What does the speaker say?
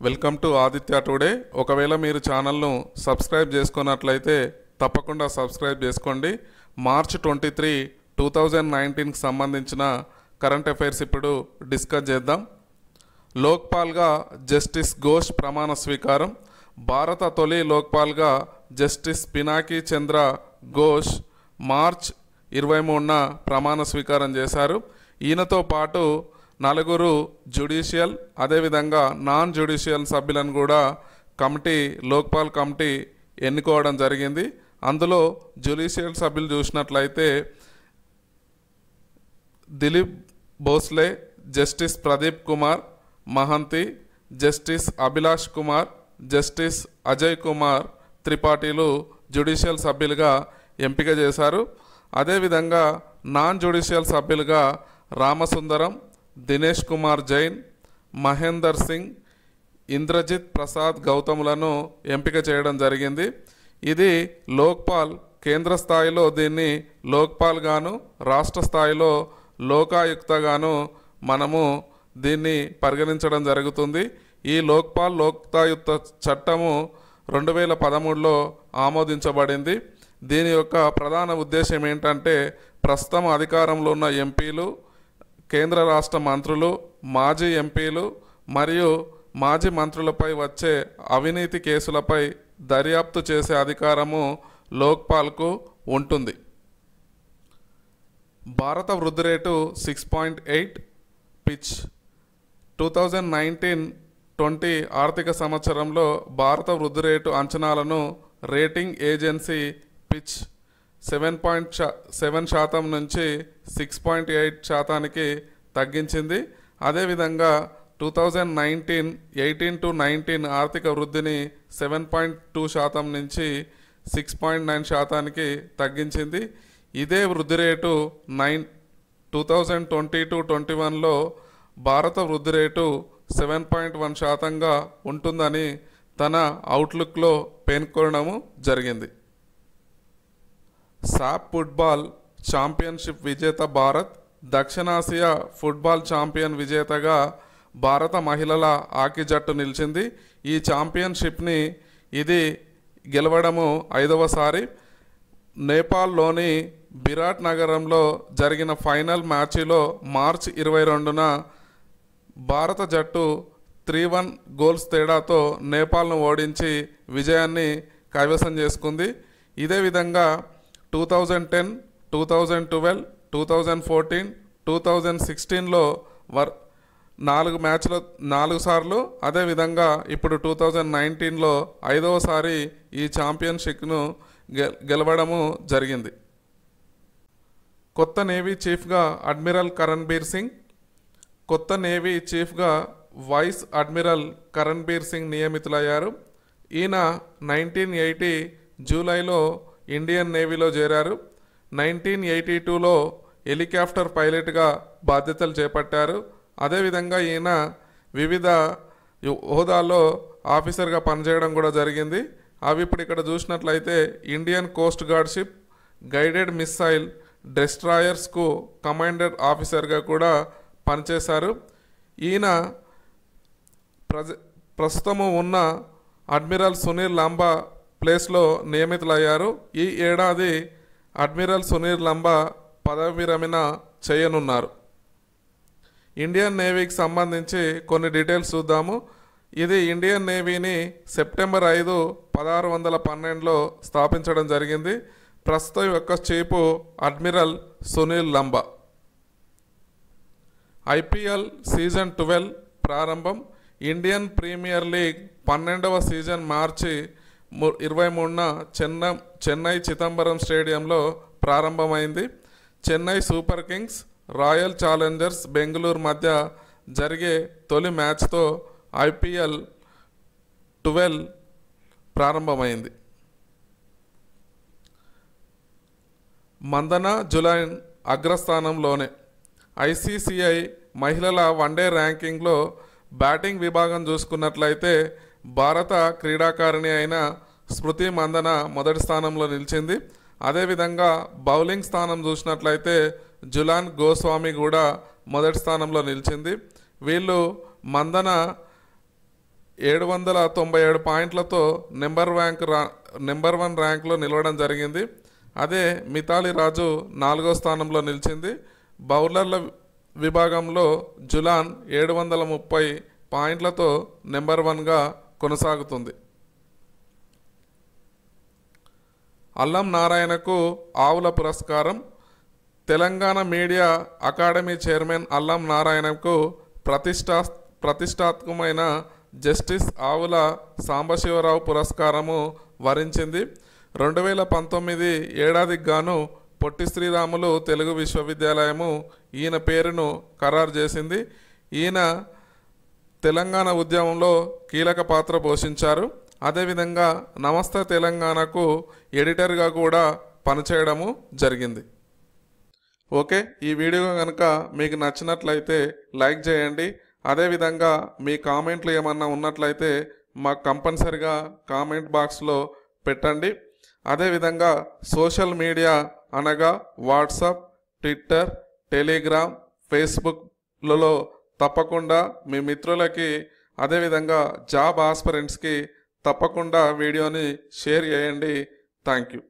Welcome to Aditya today. ఒకవేళ మీరు ఛానల్ను సబ్స్క్రైబ్ చేసుకున్నట్లయితే తప్పకుండా సబ్స్క్రైబ్ చేసుకోండి. మార్చ్ 23, 2019కి సంబంధించిన కరెంట్ అఫైర్స్ ఇప్పుడు డిస్కస్ చేద్దాం. లోక్పాల్గా జస్టిస్ ఘోష్ ప్రమాణ స్వీకారం. భారత తొలి లోక్పాల్గా జస్టిస్ పినాకీ చంద్ర ఘోష్ మార్చ్ 23న ప్రమాణ స్వీకారం చేశారు. ఈయనతో పాటు నలుగురు జ్యుడిషియల్ అదేవిధంగా నాన్ జ్యుడిషియల్ సభ్యులను కూడా లోక్పాల్ కమిటీ ఎన్నుకోవడం జరిగింది. అందులో జ్యుడిషియల్ సభ్యులు చూసినట్లయితే Dilip Bhosle, justice Pradeep Kumar Mahanti, justice Abhilash Kumar, justice Ajay Kumar త్రిపాఠీలు జ్యుడిషియల్ సభ్యులుగా ఎంపిక చేశారు. అదేవిధంగా నాన్ జ్యుడిషియల్ సభ్యులుగా రామసుందరం, దినేష్ కుమార్ జైన్, మహేందర్ సింగ్, ఇంద్రజిత్ ప్రసాద్ గౌతములను ఎంపిక చేయడం జరిగింది. ఇది లోక్పాల్ కేంద్ర స్థాయిలో దీన్ని లోక్పాల్ గాను, రాష్ట్ర స్థాయిలో లోకాయుక్తగాను మనము దీన్ని పరిగణించడం జరుగుతుంది. ఈ లోక్తాయుక్త చట్టము 2013లో ఆమోదించబడింది. దీని యొక్క ప్రధాన ఉద్దేశం ఏంటంటే ప్రస్తుతం అధికారంలో ఉన్న ఎంపీలు, కేంద్ర రాష్ట్ర మంత్రులు, మాజీ ఎంపీలు మరియు మాజీ మంత్రులపై వచ్చే అవినీతి కేసులపై దర్యాప్తు చేసే అధికారము లోక్పాల్కు ఉంటుంది. భారత వృద్ధి రేటు 6.8 పిచ్. 2019-20 ఆర్థిక సంవత్సరంలో భారత వృద్ధి రేటు అంచనాలను రేటింగ్ ఏజెన్సీ పిచ్ 7.7% నుంచి 6.8%కి తగ్గించింది. అదేవిధంగా 2018-19 ఆర్థిక వృద్ధిని 7.2% నుంచి 6.9%కి తగ్గించింది. ఇదే వృద్ధి రేటు 2020-21లో భారత వృద్ధి రేటు 7.1%గా ఉంటుందని తన అవుట్లుక్లో పేర్కొనడము జరిగింది. సాప్ ఫుట్బాల్ ఛాంపియన్షిప్ విజేత భారత్. దక్షిణాసియా ఫుట్బాల్ ఛాంపియన్ విజేతగా భారత మహిళల హాకీ జట్టు నిలిచింది. ఈ ఛాంపియన్షిప్ని ఇది గెలవడము 5వసారి. నేపాల్లోని బిరాట్ నగరంలో జరిగిన ఫైనల్ మ్యాచ్లో మార్చి 22న భారత జట్టు 3-1 గోల్స్ తేడాతో నేపాల్ను ఓడించి విజయాన్ని కైవసం చేసుకుంది. ఇదే విధంగా 2010, 2012, 2014, 2016లో 4 మ్యాచ్లు 4 సార్లు, అదేవిధంగా ఇప్పుడు 2019లో 5వసారి ఈ ఛాంపియన్షిప్ను గెలవడము జరిగింది. కొత్త నేవీ చీఫ్గా అడ్మిరల్ కరణ్బీర్ సింగ్. కొత్త నేవీ చీఫ్గా వైస్ అడ్మిరల్ కరణ్బీర్ సింగ్ నియమితులయ్యారు. ఈయన 1980 జూలైలో ఇండియన్ నేవీలో చేరారు. 1982లో హెలికాప్టర్ పైలట్గా బాధ్యతలు చేపట్టారు. అదేవిధంగా ఈయన వివిధ హోదాల్లో ఆఫీసర్గా పనిచేయడం కూడా జరిగింది. అవి ఇప్పుడు ఇక్కడ చూసినట్లయితే Indian coast guard ship, guided missile డెస్ట్రాయర్స్కు కమాండర్ ఆఫీసర్గా కూడా పనిచేశారు. ఈయన ప్రస్తుతము ఉన్న అడ్మిరల్ సునీల్ లంబా ప్లేస్లో నియమితులయ్యారు. ఈ ఏడాది అడ్మిరల్ సునీల్ లంబా పదవి విరమణ చేయనున్నారు. ఇండియన్ నేవీకి సంబంధించి కొన్ని డీటెయిల్స్ చూద్దాము. ఇది ఇండియన్ నేవీని సెప్టెంబర్ 5, 1612లో స్థాపించడం జరిగింది. ప్రస్తుతం యొక్క chief admiral Sunil Lamba. IPL season 12 ప్రారంభం. ఇండియన్ ప్రీమియర్ లీగ్ 12వ సీజన్ మార్చి 23న చెన్నై చిదంబరం స్టేడియంలో ప్రారంభమైంది. Chennai super kings, royal challengers Bengaluru మధ్య జరిగే తొలి మ్యాచ్తో ఐపీఎల్ 12 ప్రారంభమైంది. మందన జులైన్ అగ్రస్థానంలోనే. ఐసీసీఐ మహిళల వన్డే ర్యాంకింగ్లో బ్యాటింగ్ విభాగం చూసుకున్నట్లయితే భారత క్రీడాకారిణి అయిన స్మృతి మందన మొదటి స్థానంలో నిలిచింది. అదేవిధంగా బౌలింగ్ స్థానం చూసినట్లయితే జులాన్ గోస్వామి కూడా మొదటి స్థానంలో నిలిచింది. వీళ్ళు మందన 797 పాయింట్లతో నెంబర్ 1 ర్యాంక్లో నిలవడం జరిగింది. అదే మిథాలీ రాజు 4వ స్థానంలో నిలిచింది. బౌలర్ల విభాగంలో జులాన్ 730 పాయింట్లతో నెంబర్ 1గా కొనసాగుతుంది. అల్లం నారాయణకు ఆవుల పురస్కారం. తెలంగాణ మీడియా అకాడమీ చైర్మన్ అల్లం నారాయణకు ప్రతిష్టాత్మకమైన జస్టిస్ ఆవుల సాంబశివరావు పురస్కారము వరించింది. 2019 ఏడాదికి గాను పొట్టి శ్రీరాములు తెలుగు విశ్వవిద్యాలయము ఈయన పేరును ఖరారు చేసింది. ఈయన తెలంగాణ ఉద్యమంలో కీలక పాత్ర పోషించారు. అదేవిధంగా నమస్తే తెలంగాణకు ఎడిటర్గా కూడా పనిచేయడము జరిగింది. ఓకే, ఈ వీడియో కనుక మీకు నచ్చినట్లయితే లైక్ చేయండి. అదేవిధంగా మీ కామెంట్లు ఏమన్నా ఉన్నట్లయితే మాకు కంపల్సరిగా కామెంట్ బాక్స్లో పెట్టండి. అదేవిధంగా సోషల్ మీడియా అనగా వాట్సాప్, ట్విట్టర్, టెలిగ్రామ్, ఫేస్బుక్లలో తప్పకుండా మీ మిత్రులకి అదేవిధంగా జాబ్ ఆస్పిరెంట్స్కి తప్పకుండా వీడియోని షేర్ చేయండి. Thank you.